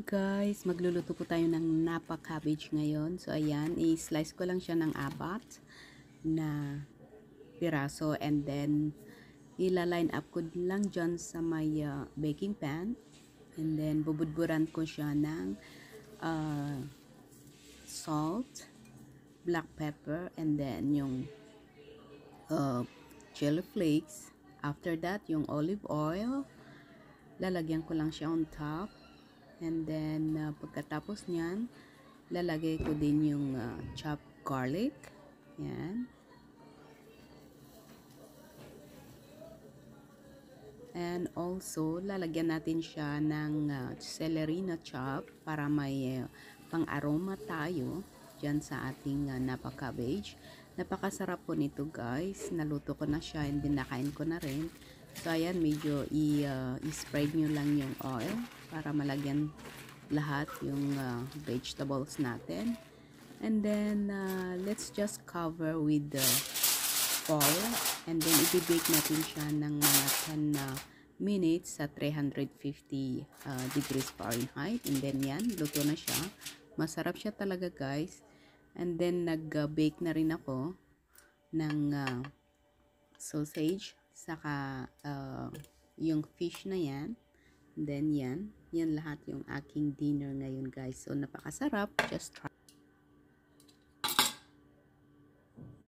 Guys, magluluto po tayo ng napa cabbage ngayon. So ayan, i-slice ko lang siya ng 4 na piraso and then ila-line up ko lang dyan sa may baking pan and then bubudburan ko siya ng salt, black pepper, and then yung chili flakes. After that, yung olive oil, lalagyan ko lang siya on top. And then, pagkatapos nyan, lalagay ko din yung chopped garlic. Yan. And also, lalagyan natin siya ng celery na chop para may pang-aroma tayo dyan sa ating napa cabbage. Napakasarap po nito guys. Naluto ko na siya and dinakain ko na rin. So, ayan, medyo i-spread nyo lang yung oil para malagyan lahat yung vegetables natin. And then, let's just cover with the foil. And then, i-bake natin siya ng mga 10 minutes sa 350 degrees Fahrenheit. And then, yan, luto na siya. Masarap siya talaga guys. And then, nag-bake na rin ako ng sausage. Saka yung fish na yan. And then yan lahat yung aking dinner ngayon guys. So napakasarap. Just try.